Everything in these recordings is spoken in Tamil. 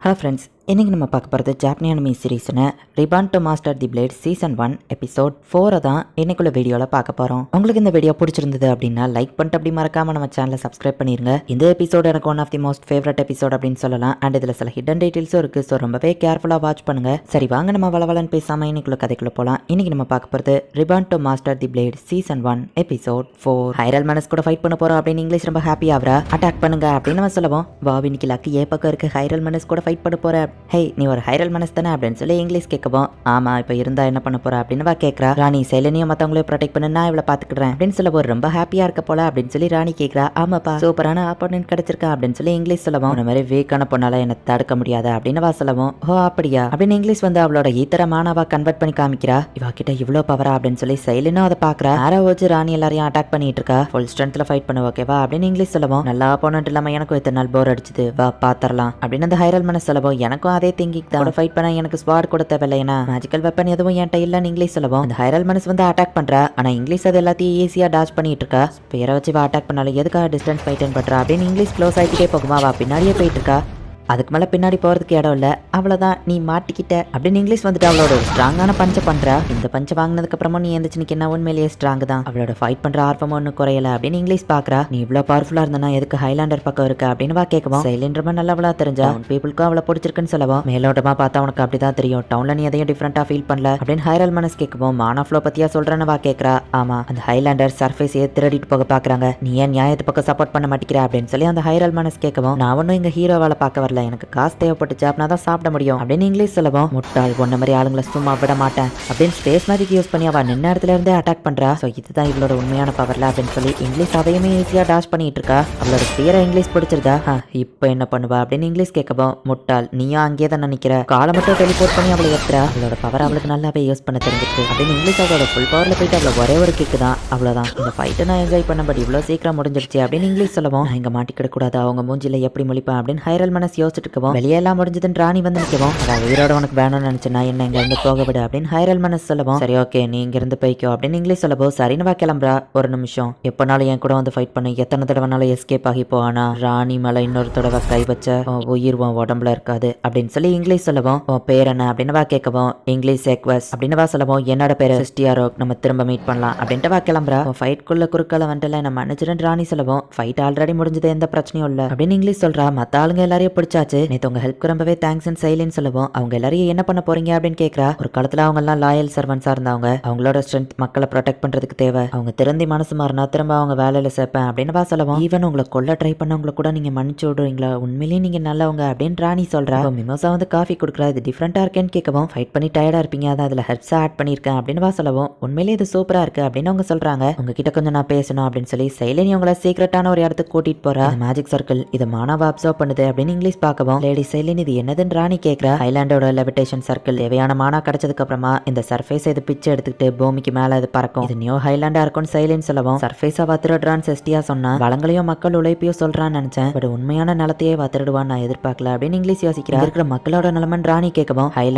ஹலோ ஃப்ரெண்ட்ஸ், இன்றைக்கி நம்ம பார்க்க போகிறது ஜாப்பனீஸ் அனிமி சீரீஸ்னு reborn to master the blade season 1 episode 4 தான் இன்னைக்குள்ள வீடியோவில் பார்க்க போகிறோம். உங்களுக்கு இந்த வீடியோ பிடிச்சிருந்தது அப்படின்னா லைக் பண்ணிட்டு அப்படி மறக்காமல் நம்ம சேனலை சப்ஸ்கிரைப் பண்ணிருங்க. இந்த எபிசோட் எனக்கு one of the most favourite episode அப்படின்னு சொல்லலாம். அண்ட் இதில் சில ஹிடன் டீட்டெயில்ஸும் இருக்குது. ஸோ ரொம்பவே கேர்ஃபுல்லாக வாட்ச் பண்ணுங்க. சரி வாங்க நம்ம வளவலன்னு பேசாமல் இன்னைக்குள்ள கதைக்குள்ள போகலாம். இன்னைக்கு நம்ம பார்க்க போகிறது reborn to master the blade season 1 episode 4. ஹைரல் மனஸ் கூட ஃபைட் பண்ண போகிறோம் அப்படின்னு இங்கிலீஷ் ரொம்ப ஹாப்பி ஆகிறா. அட்டாக் பண்ணுங்க அப்படின்னு நம்ம சொல்லுவோம். வாவ், இன்னைக்கு லக்கு ஏ பக்கம் இருக்கு. ஹைரல் மனஸ் கூட ஃபைட் பண்ண போற. ஹே, நீ ஒரு ஹைரல் மனஸ் தானே அப்படின்னு சொல்லி இங்கிலீஷ் கேட்கவும், ஆமா இப்போ இருந்தா என்ன பண்ண போற அப்படின்னு வா கேட்கறா. ராணி சைலனியும் மத்தவங்களையும் ப்ரொடெக்ட் பண்ண நான் இவளை பாத்துக்கிறேன் அப்படின்னு சொல்ல ஒரு ரொம்ப ஹாப்பியா இருக்க போல அப்படின்னு சொல்லி ராணி கேட்கறா. ஆமாப்பா, சூப்பரான ஆப்போனன்ட் கிடைச்சிருக்கா அப்படின்னு சொல்லி இங்கிலீஷ் சொல்லவும், இந்த மாதிரி வீக்கான பொண்ணால என்ன தடுக்க முடியாது அப்படின்னு வா சொல்லவும், ஓ அப்படியா அப்படின்னு இங்கிலீஷ் வந்து அவளோட ஈத்தரமானவா கன்வெர்ட் பண்ணி காமிக்கிறா. இவா கிட்ட இவ்வளவு பவரா அப்படின்னு சொல்லி சைலனும் அதை பாக்குறா. ஆரோ வச்சு ராணி எல்லாரையும் அட்டாக் பண்ணிட்டு இருக்கா. ஃபுல் ஸ்ட்ரென்த்ல ஃபைட் பண்ண ஓகேவா அப்படின்னு இங்கிலீஷ் சொல்லவும், நல்லா ஆப்போனன்ட் இல்லாம எனக்கும் இத்தனை நாள் போர் அடிச்சுது, வா பாத்திரலாம் அப்படின்னு அந்த ஹைரல் மனஸ் சொல்லவும், எனக்கும் அதே திங்கிங் தான். ஃபைட் பண்ண எனக்கு ஸ்வாட் கூட தேவையில்லைனா மேஜிக்கல் வெப்பன் எதுவும் என்கிட்ட இல்லன்னு இங்கிலீஷ் சொல்லவும், அந்த ஹைரல் மனஸ் வந்து அட்டாக் பண்றா. ஆனா இங்கிலீஷ் அது எல்லாத்தையும் ஈஸியா டாச் பண்ணிட்டு இருக்கா. பேரை வச்சு அட்டாக் பண்ணாலும் எதுக்காக டிஸ்டன்ஸ் ஃபைட் பண்றா அப்படின்னு இங்கிலீஷ் க்ளோஸ் ஆகிட்டே போகுமா. வா பின்னாடியே போயிட்டு இருக்கா. அதுக்கு மேலே பின்னாடி போகிறதுக்கு இடம் இல்லை. அவ்வளோதான், நீ மாட்டிக்கிட்ட அப்படின்னு இங்கிலீஷ் வந்துட்டு அவளோட ஒரு ஸ்ட்ராங்கான பஞ்சை பண்ணுறா. இந்த பஞ்சை வாங்கினதுக்கு அப்புறமா நீ எந்திரிச்சு நிற்க உண்மையிலேயே ஸ்ட்ராங் தான். அவளோட ஃபைட் பண்ணுற ஆர்வமும் ஒன்றும் குறையல அப்படின்னு இங்கிலீஷ் பார்க்குறா. நீ இவ்வளோ பவர்ஃபுல்லாக இருந்தனா எதுக்கு ஹைலாண்டர் பக்கம் இருக்கு அப்படின்னு வா கேட்கவும், சைலண்டமா நல்லவளா தெரிஞ்சா பீப்புளுக்கும் அவளை பிடிச்சிருக்குன்னு சொல்லவும், மேலோட்டமாக பார்த்தா உனக்கு அப்படிதான் தெரியும், டவுன்ல நீ எதையும் டிஃப்ரெண்டாக ஃபீல் பண்ணல அப்படின்னு ஹைரல் மனஸ் கேட்கவும், மானாஃப்ளோ பற்றியா சொல்கிறேன்னு வா கேட்குறா. ஆமா, அந்த ஹைலாண்டர் சர்ஃபேஸையே திருடிட்டு போக பார்க்குறாங்க, நீ ஏன் நியாயத்து பக்கம் சப்போர்ட் பண்ண மாட்டேங்கிற அப்படின்னு சொல்லி அந்த ஹைரல் மனஸ் கேட்கவும், நான் ஒன்றும் இங்கே ஹீரோவால் பார்க்க வரல, எனக்கு காசு தேவைப்பட்டுச்சு அப்படின்னா தான் சாப்பிட முடியும் அப்படின்னு இங்கிலீஷ் சொல்லவும், முட்டாள் ஒன்ன மாதிரி ஆளுங்களை சும்மா விட மாட்டேன் அப்படின்னு ஸ்பேஸ் மேஜிக் யூஸ் பண்ணி அவ நின்ன இடத்துல இருந்தே அட்டாக் பண்றா. ஸோ இதுதான் இவளோட உண்மையான பவர்ல அப்படின்னு சொல்லி இங்கிலீஷ் அதையுமே ஈஸியா டாஷ் பண்ணிட்டு இருக்கா. அவளோட ஸ்பீரை இங்கிலீஷ் பிடிச்சிருதா. இப்போ என்ன பண்ணுவா அப்படின்னு இங்கிலீஷ் கேட்கவும், முட்டாள் நீயும் அங்கேயே தான் நினைக்கிற, காலை மட்டும் டெலிபோர்ட் பண்ணி அவளை ஏத்துறா. அவளோட பவர் அவளுக்கு நல்லாவே யூஸ் பண்ண தெரிஞ்சிருக்கு அப்படின்னு இங்கிலீஷ் அவளோட ஃபுல் பவர்ல போயிட்டு அவளை ஒரே ஒரு கிக்கு தான். அவ்வளவுதான், இந்த ஃபைட்டை நான் என்ஜாய் பண்ண, பட் இவ்வளோ சீக்கிரம் முடிஞ்சிருச்சு அப்படின்னு இங்கிலீஷ் சொல்லவும், நான் இங்க மாட்டிக்கிட கூடாது, அவங்க மூஞ்சில எப்படி முழிப்பேன் அப்படின்னு ஹைரல் மனஸ் யோசிச்சுட்டு இருக்கவும், வெளியெல்லாம் முடிஞ்சது ராணி வந்து நிற்கவும், அதான் உயிரோட உனக்கு வேணும்னு நினைச்சேன், என்ன இங்க இருந்து போக விடு அப்படின்னு ஹைரல் மனஸ் சொல்லவும், சரி ஓகே நீ இங்க இருந்து போய்க்கோ அப்படின்னு இங்கிலீஷ் சொல்லவும், சரின்னு வா கிளம்புறா. ஒரு நிமிஷம், எப்பனாலும் என் கூட வந்து ஃபைட் பண்ணி எத்தனை தடவைனாலும் எஸ்கேப் ஆகி போவானா, ராணி மேல இன்னொரு தடவை கை வச்ச உயிர் உன் உடம்புல இருக்காது அப்படின்னு சொல்லி இங்கிலீஷ் சொல்லவும், உன் பேர் என்ன அப்படின்னு வா கேட்கவும், இங்கிலீஷ் எக்வஸ் அப்படின்னு வா சொல்லவும், என்னோட பேரு சிஸ்டியாரோக், நம்ம திரும்ப மீட் பண்ணலாம் அப்படின்ட்டு வா கிளம்புறா. ஃபைட்குள்ள குறுக்கால வந்துல நம்ம மன்னிச்சிருன்னு ராணி சொல்லவும், ஃபைட் ஆல்ரெடி முடிஞ்சது, எந்த பிரச்சனையும் இல்ல அப்படின்னு இங்கிலீஷ் சொல்றா. மத்த ஆளுங்க எல்லாரையும் பிடிச்சாச்சு, நேத்து உங்க ஹெல்ப்க்கு ரொம்பவே தேங்க்ஸ் அண்ட் சைலன்ஸ் சொல்லவும், அவங்க எல்லாரையும் என்ன பண்ண போறீங்க அப்படின்னு கேட்கறா. ஒரு காலத்துல அவங்க எல்லாம் லாயல் சர்வன்ஸா இருந்தவங்க, அவங்களோட ஸ்ட்ரென்த் மக்களை ப்ரொடெக்ட் பண்றதுக்கு தேவை, அவங்க திருந்தி மனசு மாறினா திரும்ப அவங்க வேலையில சேர்ப்பேன் அப்படின்னு வா சொல்லவும், ஈவன் உங்களை கொல்ல ட்ரை பண்ணவங்களை கூட நீங்க மன்னிச்சு விடுறீங்களா, உண்மையிலேயே நீங்க நல்லவங்க அப்படின்னு ராணி சொல்றா. மிமோசா வந்து காஃபி கொடுக்குறா. இது டிஃப்ரெண்டா இருக்கேன்னு கேட்கவும், ஃபைட் பண்ணி டயர்டா இருப்பீங்க, அதான் அதுல ஹெர்ப்ஸா ஆட் பண்ணிருக்கேன் அப்படின்னு வா சொல்லவும், உண்மையிலேயே இது சூப்பரா இருக்கு அப்படின்னு அவங்க சொல்றாங்க. உங்ககிட்ட கொஞ்சம் நான் பேசணும் அப்படின்னு சொல்லி சைலனி உங்களை சீக்கிரட்டான ஒரு இடத்துக்கு கூட்டிட்டு போறா. மேஜிக் சர்க்கிள் இதை மானாவா அப்சர்வ் பண்ணுது அப்படின்னு இங்கிலீஷ் பார்க்கவும், லேடி சைலன் இது என்னதுன்னு ராணி கேட்கறா. ஹைலாண்டோட லெவிடேஷன் சர்க்கிள் தேவையான மானா கிடைச்சதுக்கு அப்புறமா இந்த சர்ஃபேஸ் இது பிச்சு எடுத்துக்கிட்டு பூமிக்கு மேல இது பறக்கும், இது நியூ ஹைலாண்டா இருக்கும்னு சைலன் சொல்லவும், சர்ஃபேஸா வத்திரடுறான்னு செஸ்டியா சொன்னா, வளங்களையும் மக்கள் உழைப்பையும் சொல்றான்னு நினைச்சேன், பட் உண்மையான நிலத்தையே வத்திரடுவான்னு நான் எதிர்பார்க்கல அப்படின்னு இங்கிலீஷ் யோசிக்கிறா. இருக்கிற மக்களோட நிலமன் ராணி கேட்கவும்,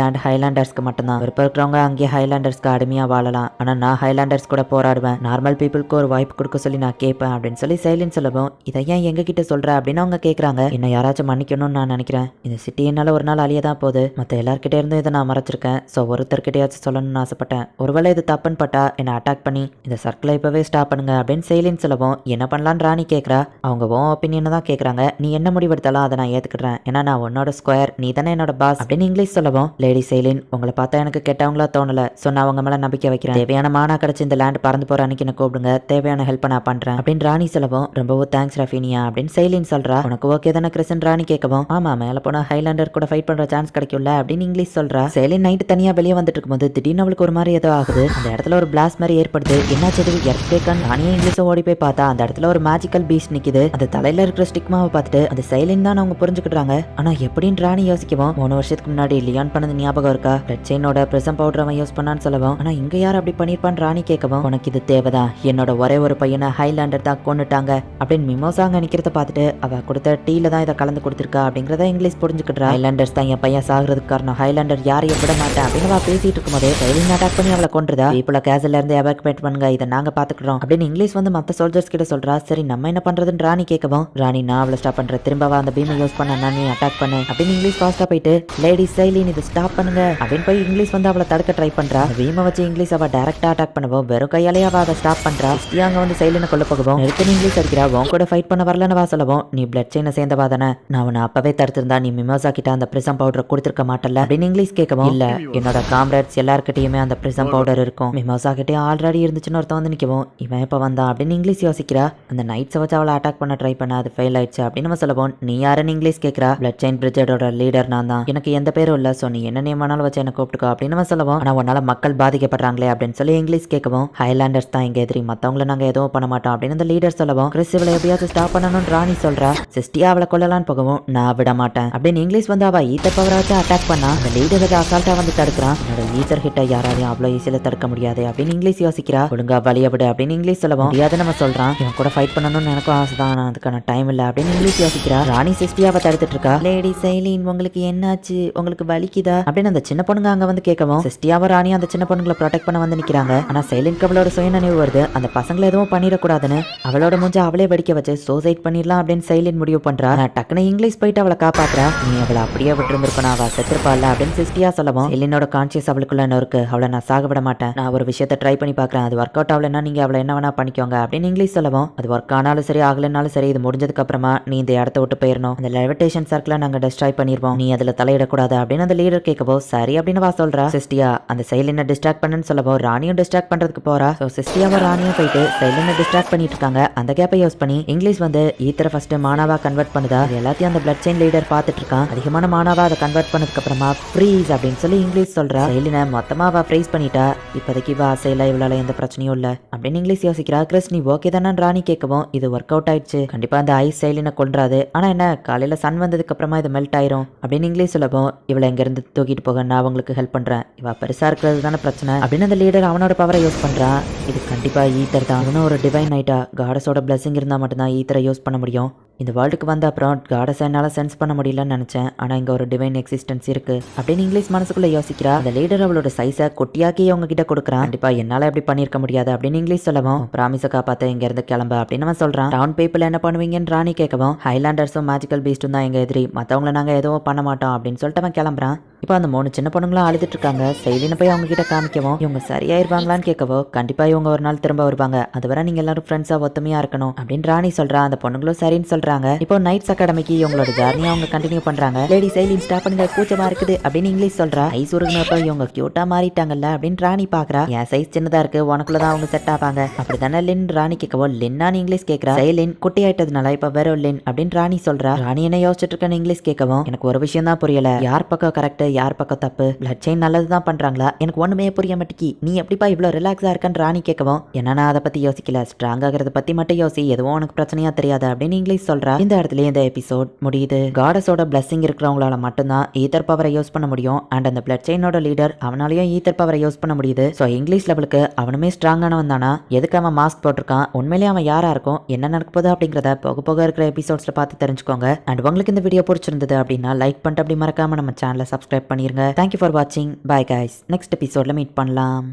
ஹைலாண்டர்ஸ்க்கு மட்டும்தான் விருப்பம் இருக்கிறவங்க அங்கே ஹைலாண்டர்ஸ்க்கு அடிமையா வாழலாம், ஆனா நான் ஹைலாண்டர்ஸ் கூட போராடுவேன், நார்மல் பீப்புளுக்கு ஒரு வாய்ப்பு கொடுக்க சொல்லி நான் கேட்பேன் அப்படின்னு சொல்லி சைலன் சொல்லவும், இதை ஏன் எங்க கிட்ட சொல்ற அப்படின்னு அவங்க கேட்கறாங்க. என்ன யாராச்சும் மன்னிக்கணும்னு நான் நினைக்கிறேன், இந்த சிட்டி என்னால ஒரு நாள் அழியதான் போகுது, மற்ற எல்லார்கிட்ட இருந்தும் இதை நான் மறைச்சிருக்கேன், ஸோ ஒருத்தர்கிட்டயாச்சும் சொல்லணும்னு ஆசைப்பட்டேன், ஒருவேளை இது தப்புன்னு பட்டா என்னை அட்டாக் பண்ணி இந்த சர்க்கிளை இப்பவே ஸ்டாப் பண்ணுங்க அப்படின்னு சைலின் சொல்லவும், என்ன பண்ணலான்னு ராணி கேட்கறா. அவங்க ஓ ஒப்பீனியனை தான் கேட்கறாங்க, நீ என்ன முடிவெடுத்தாலும் அதை நான் ஏத்துக்கிறேன், ஏன்னா நான் உன்னோட ஸ்கொயர், நீ தானே என்னோட பாஸ் அப்படின்னு இங்கிலீஷ் சொல்லவும், லேடி சைலின் உங்களை பார்த்தா எனக்கு கெட்டவங்களா தோணல, ஸோ நான் அவங்க மேல நம்பிக்கை வைக்கிறேன், தேவையான மானா கிடைச்சி இந்த லேண்ட் பறந்து போற அன்னைக்கு என்ன கூப்பிடுங்க, தேவையான ஹெல்ப் நான் பண்றேன் அப்படின்னு ராணி சொல்லவும், ரொம்பவும் தேங்க்ஸ் ரஃபினியா அப்படின்னு சைலின் சொல்றா. உனக்கு ஓகே தானே கிறிஸ்டன் ராணி கேட்கவும், ஆமா மேல போனா ஹைலாண்டர் கூட ஃபைட் பண்ற சான்ஸ் கிடைக்கும்ல அப்படின்னு இங்கிலீஷ் சொல்றா. சைலின் நைட்டு தனியா வெளியே வந்துட்டு இருக்கும்போது திடீர்னு அவளுக்கு ஒரு மாதிரி ஏதோ ஆகுது. அந்த இடத்துல ஒரு பிளாஸ்ட் மாதிரி ஏற்படுது. என்னாச்சு எர்த்குவேக்கான்னு ராணியே இங்கிலீஷ் ஓடி போய் பார்த்தா அந்த இடத்துல ஒரு மேஜிக்கல் பீஸ்ட் நிக்குது. அந்த தலையில இருக்கிற ஸ்டிக்மாவை பார்த்துட்டு அது சைலின் தான் அவங்க புரிஞ்சுக்கிட்டாங்க. ஆனா எப்படின்னு ராணி யோசிக்கவும், 3 வருஷத்துக்கு முன்னாடி லியான் பண்ணது ஞாபகம் இருக்கா, ரெட் செயினோட பிரிசம் பவுடர் அவன் யூஸ் பண்ணான்னு சொல்லவும், ஆனா இங்க யார் அப்படி பண்ணிருப்பான்னு ராணி கேட்கவும், உனக்கு இது தேவைதான், என்னோட ஒரே ஒரு பையனை ஹைலாண்டர் தான் கொண்டுட்டாங்க அப்படின்னு மிமோசாங்க நிக்கிறத பார்த்துட்டு அவ கொடுத்த டீல தான் இதை கலந்து கொடுத்துருக்கா அப்படிங்கறத இங்கிலீஷ் புரிஞ்சுக்கிட்டா. ஹைலாண்டர்ஸ் தான் என் பையன் சாகுறதுக்கு காரணம், ஹைலாண்டர் யாரையும் விட மாட்டேன் அப்படின்னு அவ பேசிட்டு இருக்கும்போது சைலின் அட்டாக் பண்ணி அவளை கொன்றுதா. பீப்புள கேஸ்ல இருந்து எவாக்குவேட் பண்ணுங்க, இதை நாங்க பாத்துக்கிறோம் அப்படின்னு இங்கிலீஷ் வந்து மத்த சோல்ஜர்ஸ் கிட்ட சொல்றா. சரி நம்ம என்ன பண்றதுன்னு ராணி கேட்கவும், ராணி நான் அவளை ஸ்டாப் பண்றேன், திரும்பவா அந்த பீமை யூஸ் பண்ண நான் நீ அட்டாக் பண்ணு அப்படின்னு இங்கிலீஷ் ஃபாஸ்டா போயிட்டு லேடி சைலின் இது ஸ்டாப் பண்ணுங்க அப்படின்னு போய் இங்கிலீஷ் வந்து அவளை தடுக்க ட்ரை பண்றா. பீமை வச்சு இங்கிலீஷ் அவ டைரக்டா அட்டாக் பண்ணுவோம், வெறும் கையாலே அவ அதை ஸ்டாப் பண்றா. அங்க வந்து சைலினை கொல்ல போகவும் நிறுத்தி இங்கிலீஷ் அடிக்கிறா. உன் கூட ஃபைட் பண்ண வரலன்னு வா சொல்லவும், நீ பிளட் செயினை சேர்ந்தவா தானே, நான் அவனை அப்பவே தடுத்திருந்தா நீ மிமோசா கிட்ட அந்த பிரிசம் பவுடர் கொடுத்திருக்க மாட்டல அப்படின்னு இங்கிலீஷ் கேட்கவும், இல்ல என்னோட காம்ரேட்ஸ் எல்லார்கிட்டயுமே அந்த பிரிசம் பவுடர் இருக்கும், மிமோசா கிட்டே ஆல்ரெடி இருந்துச்சுன்னு ஒருத்தன் வந்து நிற்கவும் இவன் எப்ப வந்தான் அப்படின்னு இங்கிலீஷ் யோசிக்கிறா. அந்த நைட்ஸை வச்சு அவளை அட்டாக் பண்ண ட்ரை பண்ண அது ஃபெயில் ஆயிடுச்சு அப்படின்னு நம்ம சொல்லவும், நீ யாருன்னு இங்கிலீஷ் கேட்கிறா. பிளட் செயின் பிரிட்ஜோட லீடர் நான் தான், எனக்கு எந்த பேரும் இல்ல, சோ நீ என்ன நேம் வேணாலும் வச்சு என்ன கூப்பிட்டுக்கோ அப்படின்னு நம்ம சொல்லவும், ஆனா உன்னால மக்கள் பாதிக்கப்படுறாங்களே அப்படின்னு சொல்லி இங்கிலீஷ் கேட்கவும், ஹைலாண்டர்ஸ் தான் எங்க எதிரி, மத்தவங்கள நாங்க எதுவும் பண்ண மாட்டோம் அப்படின்னு அந்த லீடர் சொல்லவும், கிறிஸ் இவளை எப்படியாவது ஸ்டாப் பண்ணணும்னு ராணி சொல்றா. சிஸ்டியா அவளை கொல்லலான்னு போகவும், நான் விட மாட்டேன் அப்படின்னு இங்கிலீஷ் வந்து அவ ஈத்தர் பவரை வச்சு அட்டாக் பண்ணா. அந்த லீடர் அதை அசால்ட்டா வந்து தடுக்கிறான். என்னோட ஈத்தர் ஹிட்ட யாராலையும் அவ்வளவு ஈஸியில தடுக்க முடியாது அப்படின்னு இங்கிலீஷ் யோசிக்கிறா. ஒழுங்கா வழிய விடு அப்படின்னு இங்கிலீஷ் சொல்லவும், முடியாது நம்ம சொல்றான், இவன் கூட ஃபைட் பண்ணணும்னு எனக்கும் ஆசை தான், அதுக்கான டைம் இல்ல அப்படின்னு இங்கிலீஷ் யோசிக்கிறா. ராணி சிஸ்டியாவை தடுத்துட்டு இருக்கா. லேடி சைலின் உங்களுக்கு என்னாச்சு, உங்களுக்கு வலிக்குதா அப்படின்னு அந்த சின்ன பொண்ணுங்க அங்க வந்து கேட்கவும், சிஸ்டியாவும் ராணியும் அந்த சின்ன பொண்ணுங்களை ப்ரொடெக்ட் பண்ண வந்து நிக்கிறாங்க. ஆனா சைலின்க்கு அவளோட சுயநினைவு வருது, அந்த பசங்களை எதுவும் பண்ணிடக்கூடாதுன்னு அவளோட மூஞ்ச அவளே வெடிக்க வச்சு சூசைட் பண்ணிடலாம் அப்படின்னு சைலின் முடிவு பண்றா. டக்குனு இங்கிலீஷ் போயிட்டு அவளை காப்பாத்துறா. நீ அவளை அப்படியே விட்டு இருந்திருக்கணும், அவ செத்துருப்பாள் அப்படின்னு சிஸ்டியா சொல்லவும், சைலினோட கான்சியஸ் அவளுக்குள்ள இருக்கு, அவளை நான் சாக விட மாட்டேன், நான் ஒரு விஷயத்தை ட்ரை பண்ணி பாக்குறேன், அது ஒர்க் அவுட் ஆகலன்னா நீங்க அவளை என்ன வேணா பண்ணிக்கோங்க அப்படின்னு இங்கிலீஷ் சொல்லவும், அது ஒர்க் ஆனாலும் சரி ஆகலனாலும் சரி, இது முடிஞ்சதுக்கு அப்புறமா நீ இந்த இடத்த விட்டு போயிடணும், அந்த லெவிடேஷன் சர்க்கிளை நாங்க டெஸ்ட்ராய் பண்ணிருவோம், நீ அதுல தலையிடக்கூடாது அப்படின்னு அந்த லீடர் கேட்கவோ, சரி அப்படின்னு வா சொல்றா. சிஸ்டியா அந்த சைலினை டிஸ்ட்ராக்ட் பண்ணுன்னு சொல்லவோ, ராணியும் டிஸ்ட்ராக்ட் பண்றதுக்கு போறா. சோ சிஸ்டியாவும் ராணியும் போயிட்டு சைலினை டிஸ்ட்ராக்ட் பண்ணிட்டு இருக்காங்க. அந்த கேப்பை யூஸ் பண்ணி இங்கிலீஷ் வந்து ஈத்தரை ஃபர்ஸ்ட் மானாவா கன்வெர்ட் பண்ணுதா. அது எல்லாத்தையும் அந்த பிளட் செயின் லீடர் பார்த்துட்டு இருக்கான். அதிகமான மானாவா அதை கன்வெர்ட் பண்ணதுக்கு அப்புறமா ஃப்ரீஸ் அப்படின்னு சொல்லி இங்கிலீஷ் சொல்றா. சைலினை மொத்தமா அவ ஃப்ரீஸ் பண்ணிட்டா. இப்போதைக்கு வா ஆசையில இவளால எந்த பிரச்சனையும் இல்ல அப்படின்னு இங்கிலீஷ் யோசிக்கிறா. கிறிஸ் நீ ஓகே தானே ராணி கேட்கவும், இது ஒர்க் அவுட் ஆயிடுச்சு, கண்டிப்பா அந்த ஐஸ் சைலினை கொல்றாது, ஆனா என்ன காலையில சன் வந்ததுக்கு அப்புறமா இது மெல்ட் ஆயிரும் அப்படின்னு இங்கிலீஷ் சொல்லவும், இவளை இங்க இருந்து தூக்கிட்டு போக நான் உங்களுக்கு ஹெல்ப் பண்றேன், இவ பெருசா இருக்கிறது தானே பிரச்சனை அப்படின்னு அந்த லீடர் அவனோட பவரை யூஸ் பண்றான். இது கண்டிப்பா ஈத்தர் தான், அவனும் ஒரு டிவைன் ஆயிட்டா, காடஸோட பிளஸிங் இருந்தா மட்டும்தான் ஈத்தரை யூஸ் பண்ண முடியும். இந்த வேர்ல்டுக்கு வந்த அப்புறம் காடஸை என்னால சென்ஸ் பண்ண முடியலன்னு நினைச்சேன், ஆனா இங்க ஒரு டிவைன் எக்ஸிஸ்டன்ஸ் இருக்கு அப்படின்னு இங்கிலீஷ் மனசுக்குள்ள யோசிக்கிறா. அந்த லீடர் அவளோட சைஸை குட்டியாக்கி அவங்க கிட்ட கொடுக்குறான். கண்டிப்பா என்னால எப்படி பண்ணிருக்க முடியாது அப்படின்னு இங்கிலீஷ் சொல்லவும், ப்ராமிஸை காப்பாத்த இங்க இருந்து கிளம்ப அப்படின்னு அவன் சொல்றான். டவுன் பீப்புள் என்ன பண்ணுவீங்கன்னு ராணி கேட்கவும், ஹைலாண்டர்ஸும் மேஜிக்கல் பீஸ்டும் தான் எங்க எதிரி, மத்தவங்களை நாங்க எதுவும் பண்ண மாட்டோம் அப்படின்னு சொல்லிட்டு அவன் கிளம்புறான். இப்போ அந்த 3 சின்ன பொண்ணுங்களும் அழுதுட்டு இருக்காங்க. சைலினை போய் அவங்க கிட்ட காமிக்கவும், இவங்க சரியாயிருவாங்களான்னு கேட்கவோ, கண்டிப்பா இவங்க ஒரு நாள் திரும்ப வருவாங்க, அதுவரை நீங்க எல்லாரும் ஃப்ரெண்ட்ஸா ஒத்துமையா இருக்கணும் அப்படின்னு ராணி சொல்றா. அந்த பொண்ணுங்களும் சரின்னு சொல்றாங்க. இப்போ நைட்ஸ் அகாடமிக்கு இவங்களோட ஜர்னியை அவங்க கண்டினியூ பண்றாங்க. லேடி சைலின் ஸ்டாப் பண்ணுங்க, கூச்சமா இருக்குது அப்படின்னு இங்கிலீஷ் சொல்றா. ஐஸ் உருகுனப்போ இவங்க கியூட்டா மாறிட்டாங்கல்ல அப்படின்னு ராணி பாக்குறா. என் சைஸ் சின்னதா இருக்கு, உனக்குள்ளதான் அவங்க செட் ஆவாங்க அப்படித்தானே லின் ராணி கேட்கவோ, லின்னான்னு இங்கிலீஷ் கேட்கறா. சைலின் குட்டி ஆயிட்டதுனால இப்ப வெறும் லின் அப்படின்னு ராணி சொல்றா. ராணி என்ன யோசிச்சுட்டு இருக்கேன்னு இங்கிலீஷ் கேட்கவும், எனக்கு ஒரு விஷயம் தான் புரியல, யார் பக்கம் கரெக்ட் யார் பக்கம் தப்பு, பிளட் செயின் நல்லதுதான் பண்றாங்களா, எனக்கு ஒண்ணுமே புரிய மாட்டேங்கி, நீ எப்படிப்பா இவ்வளவு ரிலாக்ஸா இருக்கன்னு ராணி கேட்கவும், என்னன்னா அதை பத்தி யோசிக்கல, ஸ்ட்ராங் ஆகிறத பத்தி மட்டும் யோசி, எதுவும் உனக்கு பிரச்சனையா தெரியாது அப்படின்னு இங்கிலீஷ் சொல்றா. இந்த இடத்துல இந்த எபிசோட் முடியுது. காடஸோட பிளஸிங் இருக்கிறவங்களால மட்டும்தான் ஈத்தர் பவரை யூஸ் பண்ண முடியும். அண்ட் அந்த பிளட் செயினோட லீடர் அவனாலையும் ஈத்தர் பவரை யூஸ் பண்ண முடியுது. ஸோ இங்கிலீஷ் லெவலுக்கு அவனுமே ஸ்ட்ராங்கானவன் தானா, எதுக்கு அவன் மாஸ்க் போட்டிருக்கான், உண்மையிலேயே அவன் யாரா இருக்கும், என்ன நடக்க போகுது அப்படிங்கிறத போக போக இருக்கிற எபிசோட்ஸ்ல பார்த்து தெரிஞ்சுக்கோங்க. அண்ட் உங்களுக்கு இந்த வீடியோ பிடிச்சிருந்தது அப்படின்னா லைக் பண்ணிட்டு அப்படி மறக்காம நம்ம சேனலை சப்ஸ்கிரைப் பண்ணிருங்க. தேங்க்யூ ஃபார் வாட்சிங். Bye guys. நெக்ஸ்ட் எபிசோட்ல மீட் பண்ணலாம்.